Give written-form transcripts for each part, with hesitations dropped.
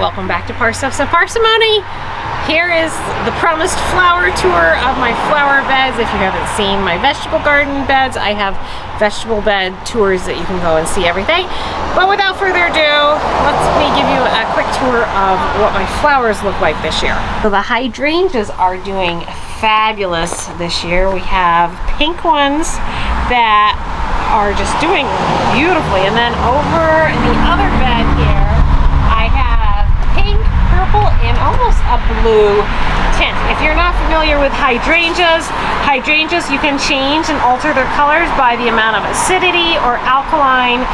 Welcome back to Parsnips and Parsimony. Here is the promised flower tour of my flower beds. If you haven't seen my vegetable garden beds, I have vegetable bed tours that you can go and see everything. But without further ado, let me give you a quick tour of what my flowers look like this year. So the hydrangeas are doing fabulous this year. We have pink ones that are just doing beautifully, and then over in the other bed here I have pink, purple, and almost a blue tint. If you're not familiar with hydrangeas you can change and alter their colors by the amount of acidity or alkaline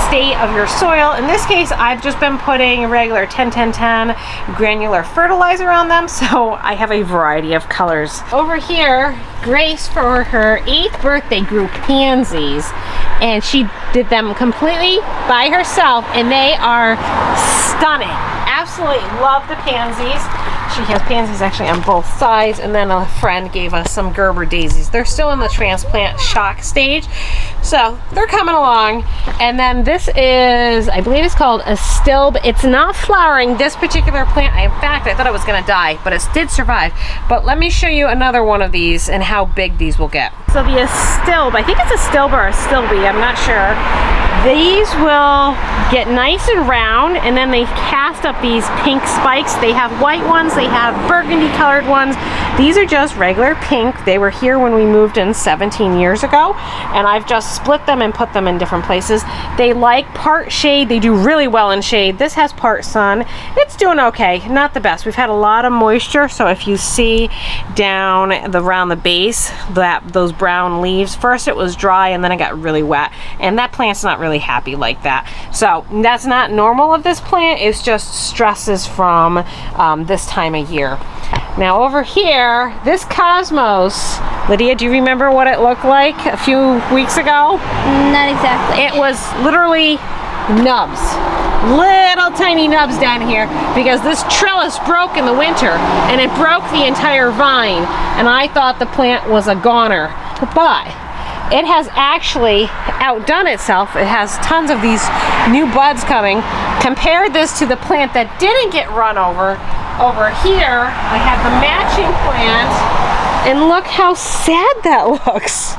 state of your soil. In this case, I've just been putting regular 10-10-10 granular fertilizer on them, so I have a variety of colors. Over here, Grace, for her 8th birthday, grew pansies, and she did them completely by herself, and they are stunning. Absolutely love the pansies. She has pansies actually on both sides, and then a friend gave us some Gerber daisies. They're still in the transplant shock stage, so they're coming along. And then this is, I believe it's called a stilb. It's not flowering, this particular plant. In fact, I thought it was gonna die, but it did survive. But let me show you another one of these and how big these will get. So the stilb, I think it's a stilb or a stilby, I'm not sure. These will get nice and round, and then they cast up these pink spikes. They have white ones, they have burgundy colored ones. These are just regular pink. They were here when we moved in 17 years ago, and I've just split them and put them in different places. They like part shade. They do really well in shade. This has part sun. It's doing okay, not the best. We've had a lot of moisture, so if you see down around the base, those brown leaves, first it was dry and then it got really wet, and that plant's not really happy like that. So that's not normal of this plant. It's just stresses from this time of year. Now over here, this Cosmos, Lydia, do you remember what it looked like a few weeks ago? Not exactly. It was literally nubs. Little tiny nubs down here because this trellis broke in the winter and it broke the entire vine, and I thought the plant was a goner. But it has actually outdone itself. It has tons of these new buds coming. Compare this to the plant that didn't get run over. Over here, I have the matching plant, and look how sad that looks.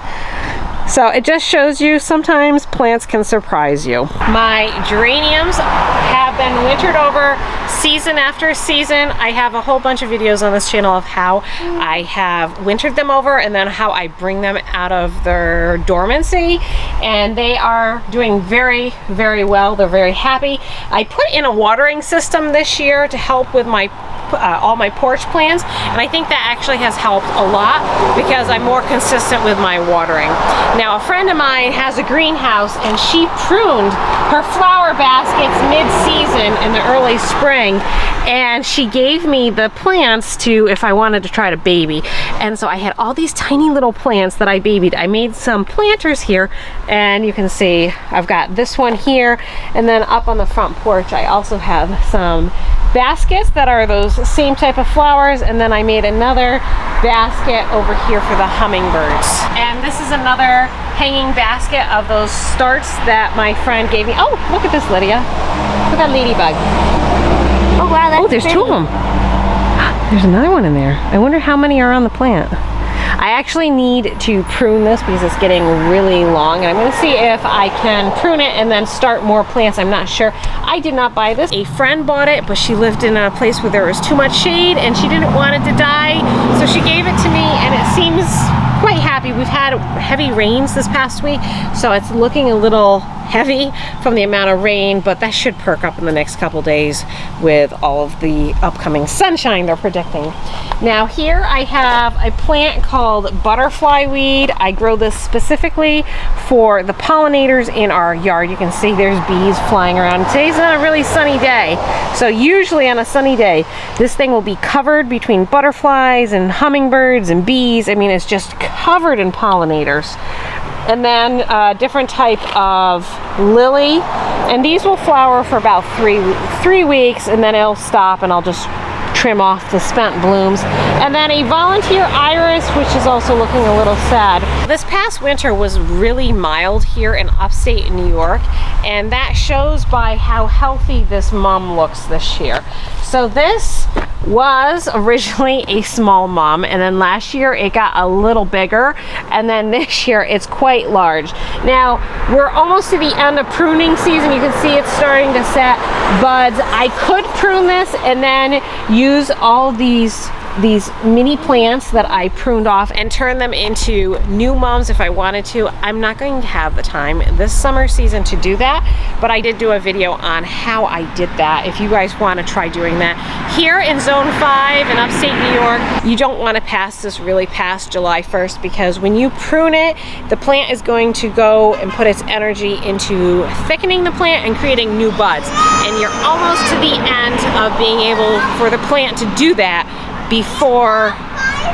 So it just shows you sometimes plants can surprise you. My geraniums have been wintered over season after season. I have a whole bunch of videos on this channel of how I have wintered them over and then how I bring them out of their dormancy, and they are doing very, very well. They're very happy. I put in a watering system this year to help with my all my porch plants, and I think that actually has helped a lot because I'm more consistent with my watering. Now, a friend of mine has a greenhouse, and she pruned her flower baskets mid-season in the early spring, and she gave me the plants to, if I wanted to try to baby. And so I had all these tiny little plants that I babied. I made some planters here, and you can see I've got this one here, and then up on the front porch I also have some baskets that are those same type of flowers, and then I made another basket over here for the hummingbirds. And this is another hanging basket of those starts that my friend gave me. Oh, look at this, Lydia. Look at that ladybug. Oh wow, that's there's pretty. 2 of them. There's another one in there. I wonder how many are on the plant. I actually need to prune this because it's getting really long, and I'm going to see if I can prune it and then start more plants. I'm not sure. I did not buy this. A friend bought it, but she lived in a place where there was too much shade and she didn't want it to die, so she gave it to me, and it seems quite happy. We've had heavy rains this past week, so it's looking a little heavy from the amount of rain, but that should perk up in the next couple days with all of the upcoming sunshine they're predicting. Now here I have a plant called butterfly weed. I grow this specifically for the pollinators in our yard. You can see there's bees flying around. Today's not a really sunny day, so usually on a sunny day this thing will be covered between butterflies and hummingbirds and bees. I mean, it's just covered in pollinators. And then a different type of lily, and these will flower for about three weeks, and then it'll stop, and I'll just trim off the spent blooms. And then a volunteer iris, which is also looking a little sad. This past winter was really mild here in upstate New York, and that shows by how healthy this mum looks this year. So this was originally a small mum, and then last year it got a little bigger, and then this year it's quite large. Now we're almost to the end of pruning season. You can see it's starting to set buds. I could prune this and then use all these mini plants that I pruned off and turn them into new mums if I wanted to. I'm not going to have the time this summer season to do that, but I did do a video on how I did that if you guys want to try doing that. Here in Zone 5 in upstate New York, you don't want to pass this really past July 1st, because when you prune it, the plant is going to go and put its energy into thickening the plant and creating new buds, and you're almost to the end of being able for the plant to do that before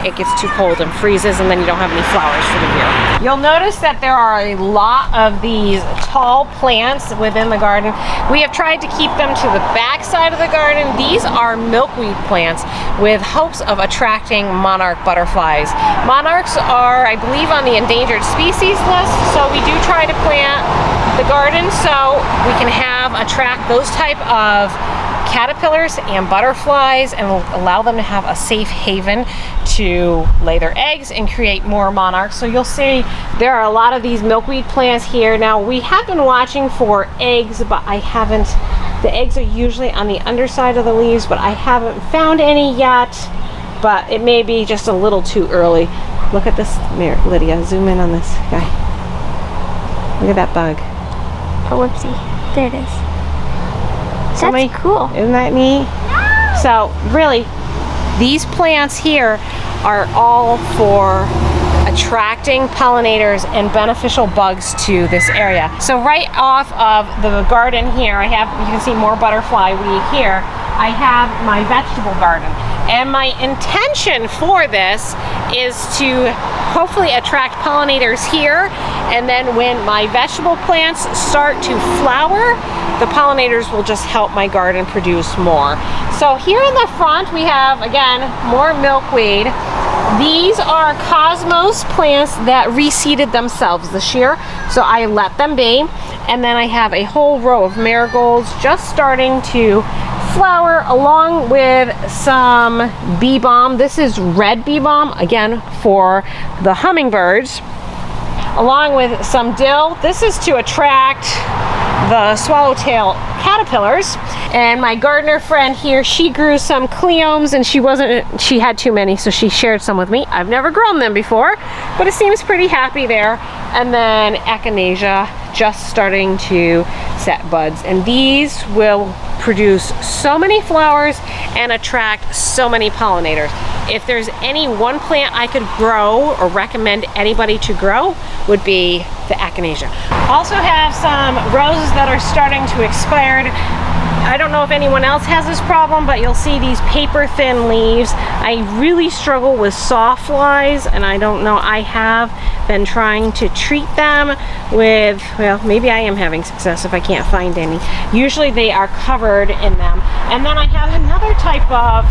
it gets too cold and freezes, and then you don't have any flowers for the year. You'll notice that there are a lot of these tall plants within the garden. We have tried to keep them to the back side of the garden. These are milkweed plants with hopes of attracting monarch butterflies. Monarchs are, I believe, on the endangered species list, so we do try to plant the garden so we can attract those type of caterpillars and butterflies, and will allow them to have a safe haven to lay their eggs and create more monarchs. So you'll see there are a lot of these milkweed plants here. Now we have been watching for eggs, but I haven't. The eggs are usually on the underside of the leaves, but I haven't found any yet, but it may be just a little too early. Look at this. Lydia, zoom in on this guy. Look at that bug. Oh, whoopsie. There it is. That's cool. Isn't that neat? So really, these plants here are all for attracting pollinators and beneficial bugs to this area. So right off of the garden here, you can see more butterfly weed here. I have my vegetable garden. And my intention for this is to hopefully attract pollinators here, and then when my vegetable plants start to flower, the pollinators will just help my garden produce more. So here in the front we have, again, more milkweed. These are cosmos plants that reseeded themselves this year, so I let them be. And then I have a whole row of marigolds just starting to flower, along with some bee balm. This is red bee balm, again for the hummingbirds, along with some dill. This is to attract the swallowtail caterpillars. And my gardener friend here, she grew some cleomes, and she had too many, so she shared some with me. I've never grown them before, but it seems pretty happy there. And then echinacea just starting to set buds, and these will produce so many flowers and attract so many pollinators. If there's any one plant I could grow or recommend anybody to grow, would be the echinacea. Also have some roses that are starting to expire. I don't know if anyone else has this problem, but you'll see these paper thin leaves. I really struggle with sawflies, and I don't know, I have been trying to treat them with, well, maybe I am having success if I can't find any. Usually they are covered in them. And then I have another type of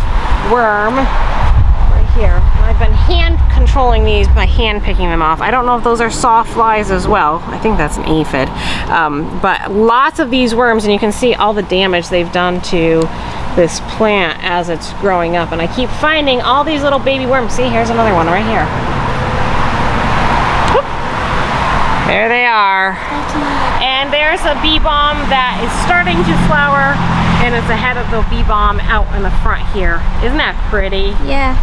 worm right here. I've been hand controlling these by hand picking them off. I don't know if those are sawflies as well. I think that's an aphid. But lots of these worms, and you can see all the damage they've done to this plant as it's growing up. And I keep finding all these little baby worms. See, here's another one right here. Whoop. There they are. And there's a bee balm that is starting to flower, and it's ahead of the bee balm out in the front here. Isn't that pretty? Yeah.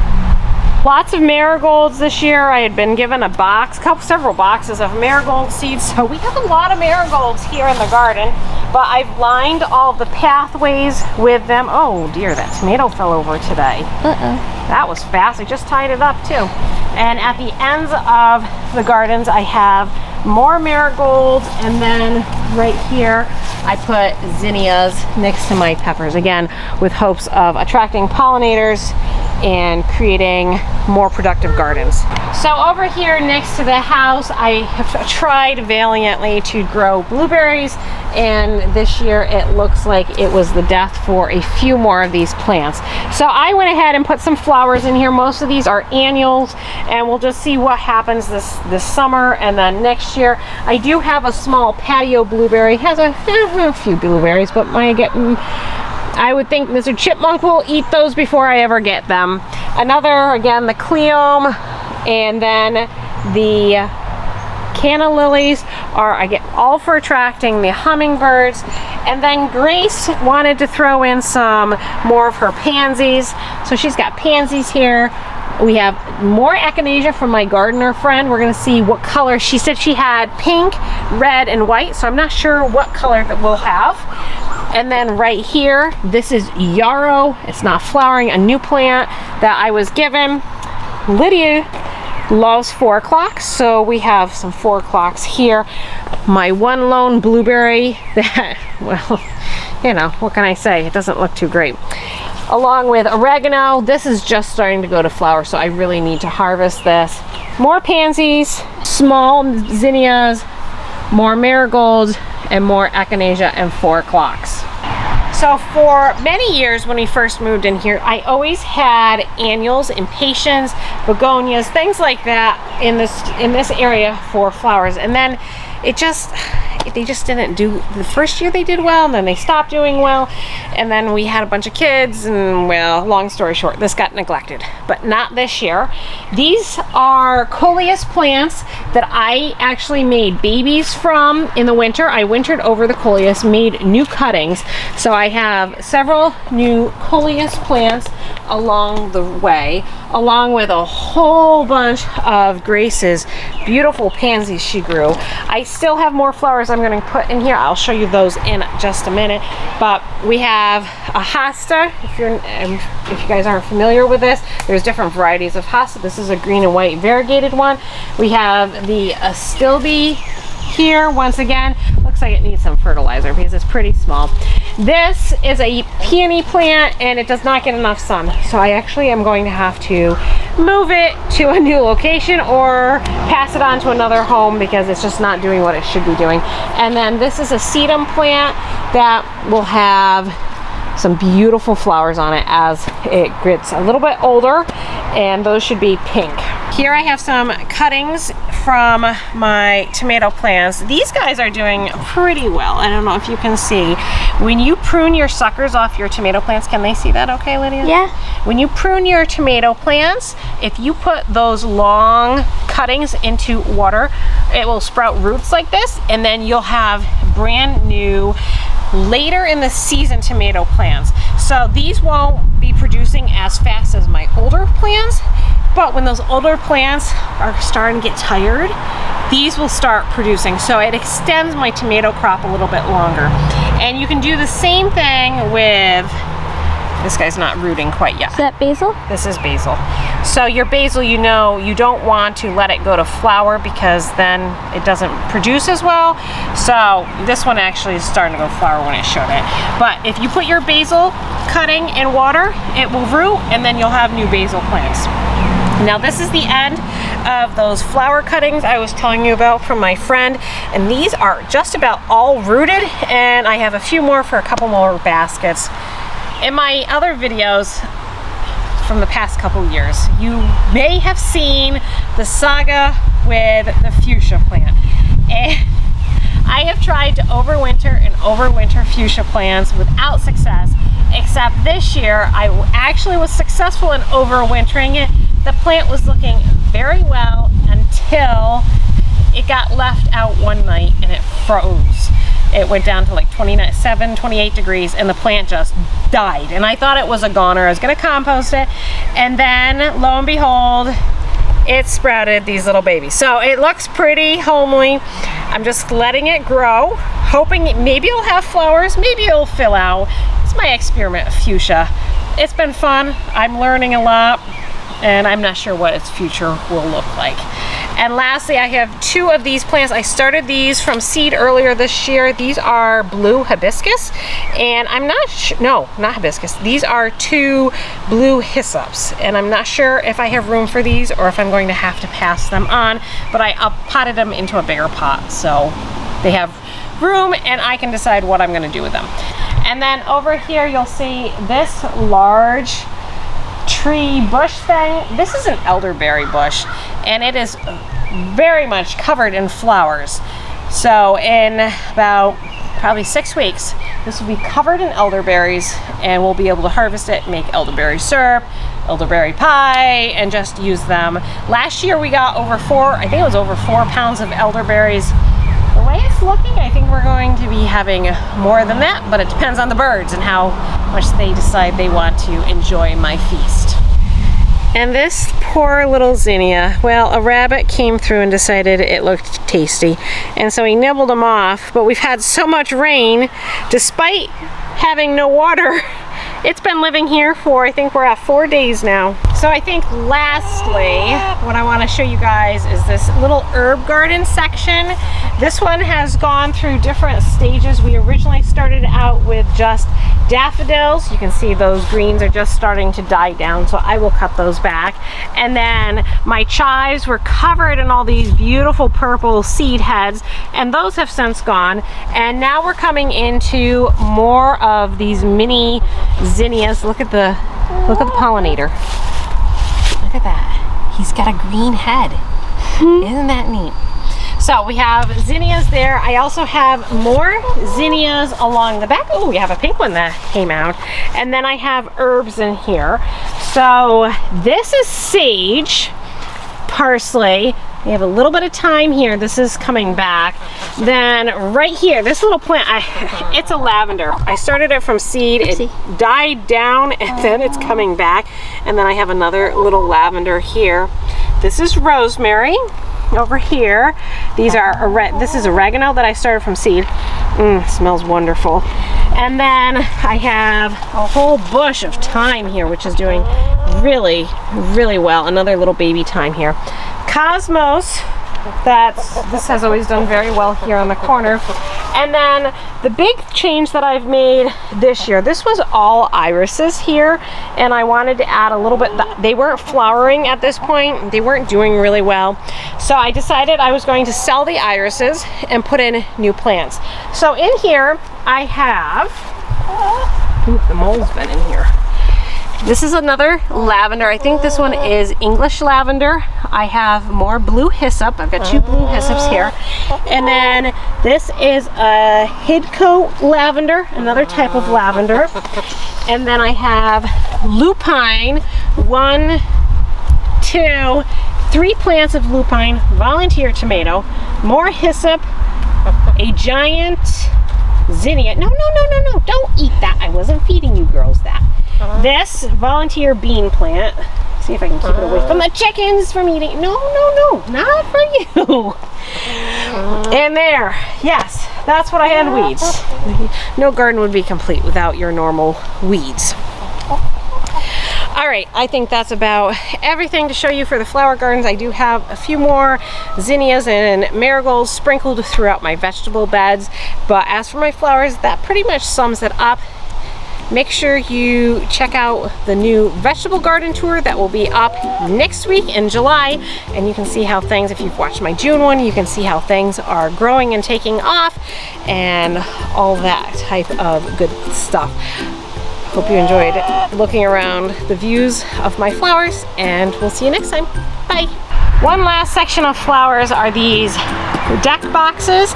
Lots of marigolds this year. I had been given a box, several boxes of marigold seeds, so we have a lot of marigolds here in the garden, but I've lined all the pathways with them. Oh dear, that tomato fell over today. Uh-oh. That was fast. I just tied it up too. And at the ends of the gardens, I have more marigolds, and then right here I put zinnias next to my peppers, again with hopes of attracting pollinators and creating more productive gardens. So over here next to the house, I have tried valiantly to grow blueberries, and this year it looks like it was the death for a few more of these plants. So I went ahead and put some flowers in here. Most of these are annuals, and we'll just see what happens this summer and then next year. I do have a small patio blueberry. It has a few blueberries, but I would think Mr. Chipmunk will eat those before I ever get them. Another, again, the Cleome, and then the canna lilies are, I get all for attracting the hummingbirds. And then Grace wanted to throw in some more of her pansies. So she's got pansies here. We have more echinacea from my gardener friend. We're gonna see what color. She said she had pink, red, and white, so I'm not sure what color that we'll have. And then right here, this is yarrow. It's not flowering, a new plant that I was given. Lydia loves 4 o'clocks, so we have some 4 o'clocks here. My one lone blueberry that, well, you know, what can I say? It doesn't look too great. Along with oregano. This is just starting to go to flower, so I really need to harvest this. More pansies, small zinnias, more marigolds, and more echinacea and 4 o'clocks. So for many years when we first moved in here, I always had annuals, impatiens, begonias, things like that in this area for flowers. And then they just didn't do, the first year they did well, and then they stopped doing well, and then we had a bunch of kids, and well, long story short, this got neglected. But not this year. These are coleus plants that I actually made babies from in the winter. I wintered over the coleus, made new cuttings, so I have several new coleus plants along the way, along with a whole bunch of Grace's beautiful pansies she grew. I still have more flowers I'm going to put in here. I'll show you those in just a minute. But we have a hosta. If you guys aren't familiar with this, there's different varieties of hosta. This is a green and white variegated one. We have the astilbe here. Once again, looks like it needs some fertilizer because it's pretty small. This is a peony plant, and it does not get enough sun, so I actually am going to have to move it to a new location or pass it on to another home because it's just not doing what it should be doing. And then this is a sedum plant that will have some beautiful flowers on it as it gets a little bit older, and those should be pink. Here I have some cuttings from my tomato plants. These guys are doing pretty well. I don't know if you can see. When you prune your suckers off your tomato plants, can they see that okay, Lydia? Yeah. When you prune your tomato plants, if you put those long cuttings into water, it will sprout roots like this, and then you'll have brand new later in the season tomato plants. So these won't be producing as fast as my older plants, but when those older plants are starting to get tired, these will start producing. So it extends my tomato crop a little bit longer. And you can do the same thing with, this guy's not rooting quite yet. Is that basil? This is basil. So your basil, you know, you don't want to let it go to flower because then it doesn't produce as well. So this one actually is starting to go flower when it showed it. But if you put your basil cutting in water, it will root, and then you'll have new basil plants. Now this is the end of those flower cuttings I was telling you about from my friend, and these are just about all rooted, and I have a few more for a couple more baskets. In my other videos from the past couple years, you may have seen the saga with the fuchsia plant. And I have tried to overwinter fuchsia plants without success, except this year I actually was successful in overwintering it. The plant was looking very well until it got left out one night and it froze. It went down to like 27, 28 degrees, and the plant just died. And I thought it was a goner. I was gonna compost it, and then lo and behold, it sprouted these little babies. So it looks pretty homely. I'm just letting it grow, hoping maybe it'll have flowers, maybe it'll fill out. It's my experiment with fuchsia. It's been fun. I'm learning a lot, and I'm not sure what its future will look like. And lastly, I have 2 of these plants. I started these from seed earlier this year. These are blue hibiscus, and I'm not sure, no, not hibiscus. These are 2 blue hyssops, and I'm not sure if I have room for these or if I'm going to have to pass them on, but I potted them into a bigger pot, so they have room and I can decide what I'm going to do with them. And then over here you'll see this large tree bush thing. This is an elderberry bush, and it is very much covered in flowers. So in about probably 6 weeks, this will be covered in elderberries, and we'll be able to harvest it, make elderberry syrup, elderberry pie, and just use them. Last year we got over 4 pounds of elderberries. The way it's looking, I think we're going to be having more than that, but it depends on the birds and how much they decide they want to enjoy my feast. And this poor little zinnia, well, a rabbit came through and decided it looked tasty, and so he nibbled them off, but we've had so much rain, despite having no water. It's been living here for, I think we're at 4 days now. So I think lastly, what I want to show you guys is this little herb garden section. This one has gone through different stages. We originally started out with just daffodils. You can see those greens are just starting to die down, so I will cut those back. And then my chives were covered in all these beautiful purple seed heads, and those have since gone. And now we're coming into more of these mini zinnias. Look at the pollinator. Look at that. He's got a green head. Isn't that neat? So we have zinnias there. I also have more zinnias along the back. Oh, we have a pink one that came out. And then I have herbs in here. So this is sage, parsley. We have a little bit of thyme here. This is coming back. Then right here, this little plant, it's a lavender. I started it from seed. It died down, and then it's coming back. And then I have another little lavender here. This is rosemary over here. These are this is oregano that I started from seed. Smells wonderful. And then I have a whole bush of thyme here, which is doing really, really well. Another little baby thyme here. Cosmos, this has always done very well here on the corner. And then the big change that I've made this year, this was all irises here, and I wanted to add a little bit. They weren't flowering at this point. They weren't doing really well. So I decided I was going to sell the irises and put in new plants. So in here I have, the mole's been in here. This is another lavender. I think this one is English lavender. I have more blue hyssop. I've got 2 blue hyssops here. And then this is a Hidcote lavender, another type of lavender. And then I have lupine, 1, 2, 3 plants of lupine, volunteer tomato, more hyssop, a giant zinnia. No, don't eat that. I wasn't feeding you girls that. This volunteer bean plant. See if I can keep it away from the chickens from eating. No, not for you. And there, yes, that's what I had weeds. No garden would be complete without your normal weeds. All right, I think that's about everything to show you for the flower gardens. I do have a few more zinnias and marigolds sprinkled throughout my vegetable beds, but as for my flowers, that pretty much sums it up. Make sure you check out the new vegetable garden tour that will be up next week in July, and you can see how things, if you've watched my June one, you can see how things are growing and taking off and all that type of good stuff. Hope you enjoyed looking around the views of my flowers, and we'll see you next time. Bye. One last section of flowers are these deck boxes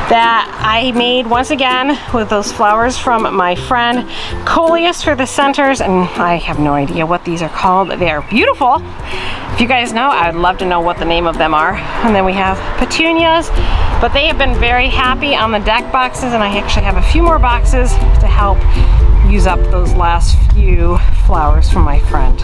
that I made once again with those flowers from my friend Coleus for the centers, and I have no idea what these are called. They are beautiful. If you guys know, I would love to know what the name of them are. And then we have petunias, but they have been very happy on the deck boxes, and I actually have a few more boxes to help use up those last few flowers from my friend.